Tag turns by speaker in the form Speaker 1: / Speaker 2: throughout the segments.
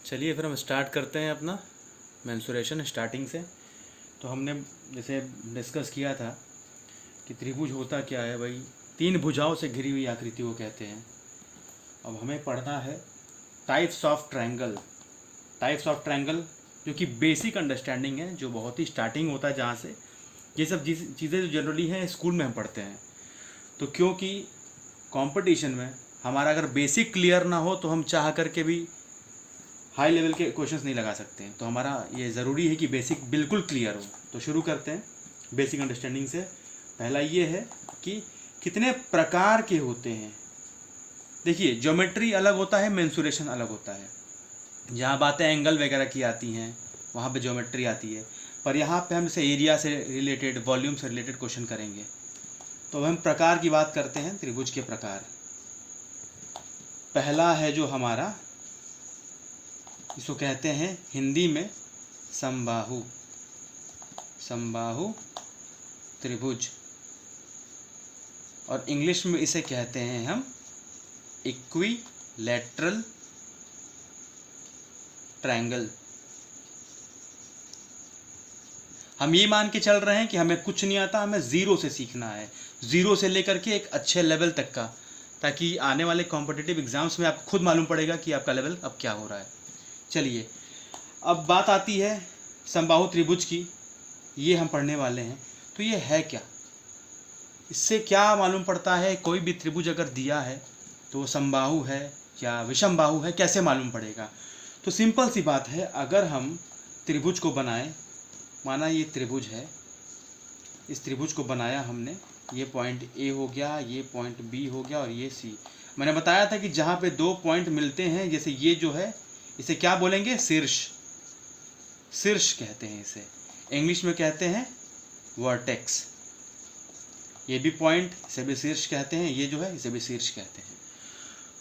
Speaker 1: चलिए फिर हम स्टार्ट करते हैं अपना मेंसुरेशन स्टार्टिंग से। तो हमने जैसे डिस्कस किया था कि त्रिभुज होता क्या है भाई, तीन भुजाओं से घिरी हुई आकृति को कहते हैं। अब हमें पढ़ना है types of triangle. Types of triangle जो कि बेसिक अंडरस्टैंडिंग है, जो बहुत ही स्टार्टिंग होता है, जहाँ से ये सब चीज़ें जो जनरली हैं स्कूल में हम पढ़ते हैं। तो क्योंकि कंपटीशन में हमारा अगर बेसिक क्लियर ना हो तो हम चाह करके भी हाई लेवल के क्वेश्चंस नहीं लगा सकते हैं। तो हमारा ये ज़रूरी है कि बेसिक बिल्कुल क्लियर हो। तो शुरू करते हैं बेसिक अंडरस्टैंडिंग से। पहला ये है कि कितने प्रकार के होते हैं। देखिए, ज्योमेट्री अलग होता है, मेंसुरेशन अलग होता है। जहाँ बातें एंगल वगैरह की आती हैं वहाँ पे ज्योमेट्री आती है, पर यहाँ पे हम जैसे एरिया से रिलेटेड, वॉल्यूम से रिलेटेड क्वेश्चन करेंगे। तो हम प्रकार की बात करते हैं, त्रिभुज के प्रकार। पहला है जो हमारा, इसको कहते हैं हिंदी में समबाहु। समबाहु त्रिभुज, और इंग्लिश में इसे कहते हैं हम इक्विलैटरल ट्रायंगल। हम ये मान के चल रहे हैं कि हमें कुछ नहीं आता, हमें ज़ीरो से सीखना है, ज़ीरो से लेकर के एक अच्छे लेवल तक का, ताकि आने वाले कॉम्पिटिटिव एग्जाम्स में आपको खुद मालूम पड़ेगा कि आपका लेवल अब क्या हो रहा है। चलिए, अब बात आती है समबाहु त्रिभुज की। ये हम पढ़ने वाले हैं। तो ये है क्या, इससे क्या मालूम पड़ता है? कोई भी त्रिभुज अगर दिया है तो समबाहु है या विषमबाहु है, कैसे मालूम पड़ेगा? तो सिंपल सी बात है, अगर हम त्रिभुज को बनाएं, माना ये त्रिभुज है, इस त्रिभुज को बनाया हमने, ये पॉइंट ए हो गया, ये पॉइंट बी हो गया और ये सी। मैंने बताया था कि जहाँ पे दो पॉइंट मिलते हैं, जैसे ये जो है, इसे क्या बोलेंगे? शीर्ष। शीर्ष कहते हैं इसे, इंग्लिश में कहते हैं वर्टेक्स। ये भी पॉइंट, इसे भी शीर्ष कहते हैं, ये जो है इसे भी शीर्ष कहते हैं।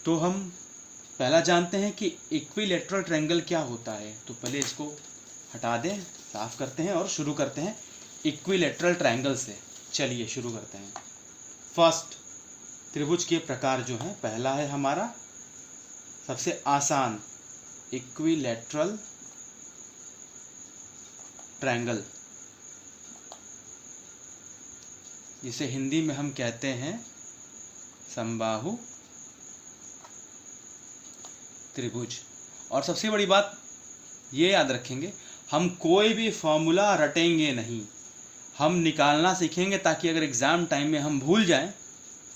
Speaker 1: तो हम पहला जानते हैं कि इक्विलैटरल ट्रायंगल क्या होता है। तो पहले इसको हटा दें, साफ करते हैं और शुरू करते हैं इक्विलैटरल ट्रायंगल से। चलिए शुरू करते हैं। फर्स्ट, त्रिभुज के प्रकार जो हैं, पहला है हमारा सबसे आसान इक्विलैटरल ट्रायंगल, जिसे हिंदी में हम कहते हैं समबाहु त्रिभुज। और सबसे बड़ी बात ये याद रखेंगे, हम कोई भी फॉर्मूला रटेंगे नहीं, हम निकालना सीखेंगे, ताकि अगर एग्ज़ाम टाइम में हम भूल जाएं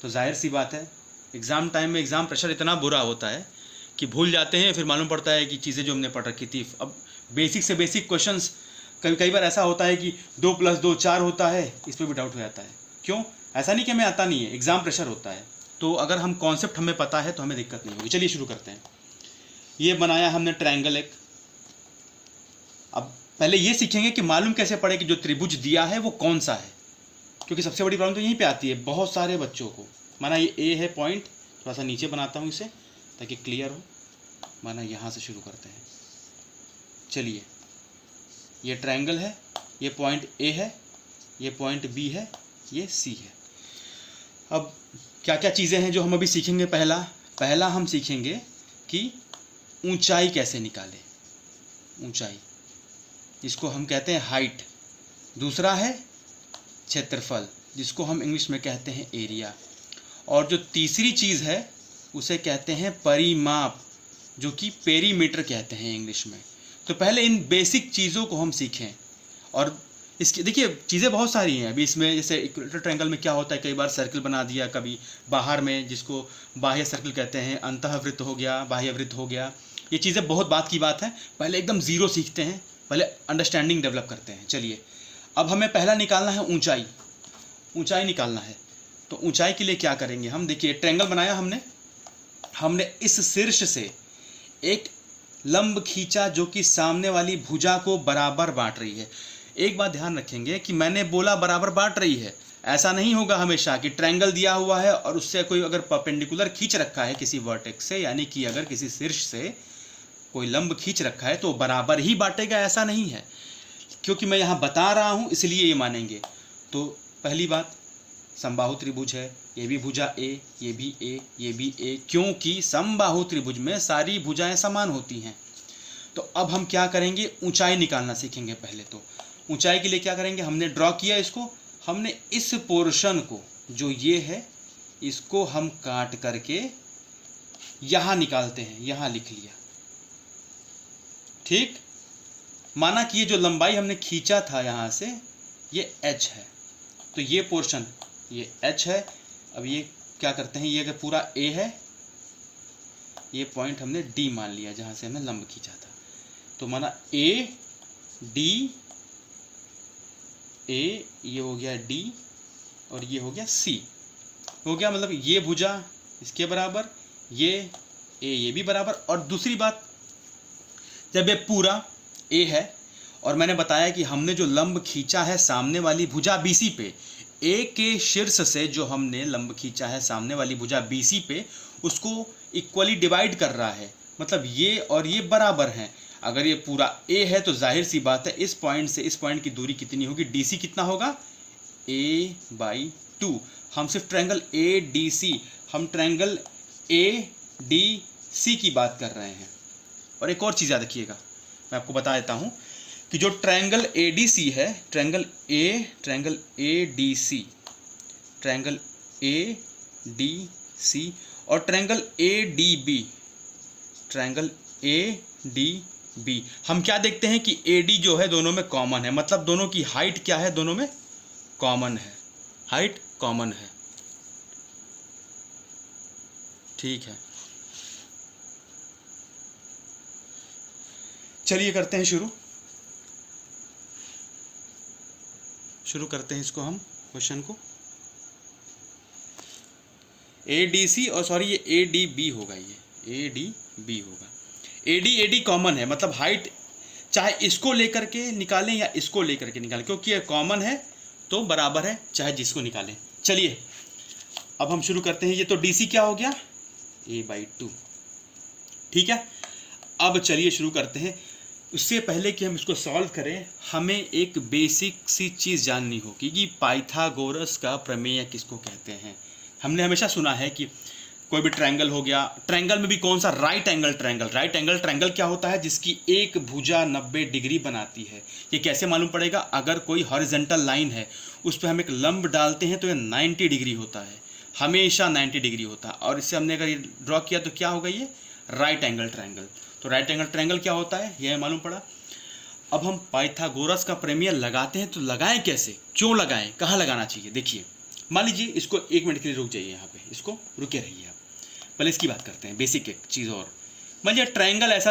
Speaker 1: तो जाहिर सी बात है, एग्ज़ाम टाइम में एग्ज़ाम प्रेशर इतना बुरा होता है कि भूल जाते हैं। फिर मालूम पड़ता है कि चीज़ें जो हमने पढ़ रखी थी, अब बेसिक से बेसिक क्वेश्चंस, कई बार ऐसा होता है कि 2 + 2 4 होता है, इस पर भी डाउट हो जाता है। क्यों? ऐसा नहीं कि हमें आता नहीं है, एग्ज़ाम प्रेशर होता है। तो अगर हम कॉन्सेप्ट हमें पता है तो हमें दिक्कत नहीं होगी। चलिए शुरू करते हैं। ये बनाया हमने ट्रायंगल एक। अब पहले ये सीखेंगे कि मालूम कैसे पड़े कि जो त्रिभुज दिया है वो कौन सा है, क्योंकि सबसे बड़ी प्रॉब्लम तो यहीं पे आती है बहुत सारे बच्चों को। माना ये ए है पॉइंट, थोड़ा सा नीचे बनाता हूँ इसे ताकि क्लियर हो। माना यहाँ से शुरू करते हैं। चलिए, ये ट्रायंगल है, ये पॉइंट ए है, ये पॉइंट बी है, ये सी है। अब क्या क्या चीज़ें हैं जो हम अभी सीखेंगे? पहला हम सीखेंगे कि ऊंचाई कैसे निकालें, ऊंचाई, जिसको हम कहते हैं हाइट। दूसरा है क्षेत्रफल, जिसको हम इंग्लिश में कहते हैं एरिया। और जो तीसरी चीज़ है उसे कहते हैं परिमाप, जो कि पेरीमीटर कहते हैं इंग्लिश में। तो पहले इन बेसिक चीज़ों को हम सीखें। और इसकी देखिए, चीज़ें बहुत सारी हैं अभी इसमें। जैसे इक्विलैटरल ट्रायंगल में क्या होता है, कई बार सर्कल बना दिया, कभी बाहर में, जिसको बाह्य सर्कल कहते हैं, अंतःवृत्त हो गया, बाह्य वृत्त हो गया। ये चीज़ें बहुत बात की बात है, पहले एकदम ज़ीरो सीखते हैं, पहले अंडरस्टैंडिंग डेवलप करते हैं। चलिए, अब हमें पहला निकालना है ऊंचाई। ऊंचाई निकालना है तो ऊंचाई के लिए क्या करेंगे हम? देखिए, ट्रायंगल बनाया हमने इस शीर्ष से एक लंब खींचा जो कि सामने वाली भुजा को बराबर बांट रही है। एक बात ध्यान रखेंगे कि मैंने बोला बराबर बांट रही है, ऐसा नहीं होगा हमेशा कि ट्रायंगल दिया हुआ है और उससे कोई अगर परपेंडिकुलर खींच रखा है किसी वर्टेक्स से, यानी कि अगर किसी शीर्ष से कोई लंब खींच रखा है तो बराबर ही बांटेगा, ऐसा नहीं है। क्योंकि मैं यहाँ बता रहा हूँ इसलिए ये मानेंगे। तो पहली बात, समबाहु त्रिभुज है, ये भी भुजा ए, ये भी ए, ये भी ए, क्योंकि समबाहु त्रिभुज में सारी भुजाएं समान होती हैं। तो अब हम क्या करेंगे, ऊंचाई निकालना सीखेंगे। पहले तो ऊंचाई के लिए क्या करेंगे, हमने ड्रॉ किया इसको, हमने इस पोर्शन को जो ये है इसको हम काट करके यहां निकालते हैं, यहां लिख लिया। ठीक, माना कि ये जो लंबाई हमने खींचा था यहां से ये h है, तो ये पोर्शन ये h है। अब ये क्या करते हैं, ये अगर पूरा a है, ये पॉइंट हमने d मान लिया जहां से हमने लंब खींचा था, तो माना a d, a ये हो गया d और ये हो गया c, हो गया। मतलब ये भुजा इसके बराबर, ये a ये भी बराबर। और दूसरी बात, जब ये पूरा a है और मैंने बताया कि हमने जो लंब खींचा है सामने वाली भुजा BC पे, A के शीर्ष से जो हमने लंब खींचा है सामने वाली भुजा BC पे, उसको इक्वली डिवाइड कर रहा है, मतलब ये और ये बराबर हैं। अगर ये पूरा A है तो जाहिर सी बात है इस पॉइंट से इस पॉइंट की दूरी कितनी होगी, DC कितना होगा, a/2। हम सिर्फ ट्रायंगल ADC, हम ट्रायंगल ADC की बात कर रहे हैं। और एक और चीज़ याद रखिएगा, मैं आपको बता देता हूँ कि जो ट्रायंगल ADC है, ट्रायंगल ADC, ट्रायंगल ADC और ट्रायंगल ADB, ट्रायंगल ADB, हम क्या देखते हैं कि AD जो है दोनों में कॉमन है, मतलब दोनों की हाइट क्या है, दोनों में कॉमन है, हाइट कॉमन है। ठीक है, चलिए करते हैं शुरू करते हैं इसको हम क्वेश्चन को। ADC और सॉरी ये ADB होगा, ये ADB होगा। AD कॉमन है, मतलब हाइट चाहे इसको लेकर के निकालें या इसको लेकर के निकालें, क्योंकि ये कॉमन है तो बराबर है चाहे जिसको निकालें। चलिए अब हम शुरू करते हैं। ये तो DC क्या हो गया, a/2। ठीक है, अब चलिए शुरू करते हैं। उससे पहले कि हम इसको सॉल्व करें, हमें एक बेसिक सी चीज़ जाननी होगी कि पाइथागोरस का प्रमेय किसको कहते हैं। हमने हमेशा सुना है कि कोई भी ट्रायंगल हो गया, ट्रायंगल में भी कौन सा, right angle triangle. Right angle triangle क्या होता है, जिसकी एक भुजा 90 डिग्री बनाती है। ये कैसे मालूम पड़ेगा, अगर कोई हॉरिजॉन्टल लाइन है उस पर हम एक लंब डालते हैं तो ये 90 डिग्री होता है, हमेशा 90 डिग्री होता है। और इससे हमने अगर ये ड्रॉ किया तो क्या होगा, ये राइट एंगल ट्रायंगल। तो राइट एंगल ट्रायंगल क्या होता है यह मालूम पड़ा। अब हम पाइथागोरस का प्रमेय लगाते हैं, तो लगाएं कैसे, क्यों लगाएं, कहाँ लगाना चाहिए। देखिए मान लीजिए इसको 1 मिनट के लिए रुक जाइए, यहाँ पे इसको रुके रहिए आप, पहले इसकी बात करते हैं बेसिक एक चीज़। और मान लीजिए ट्रायंगल ऐसा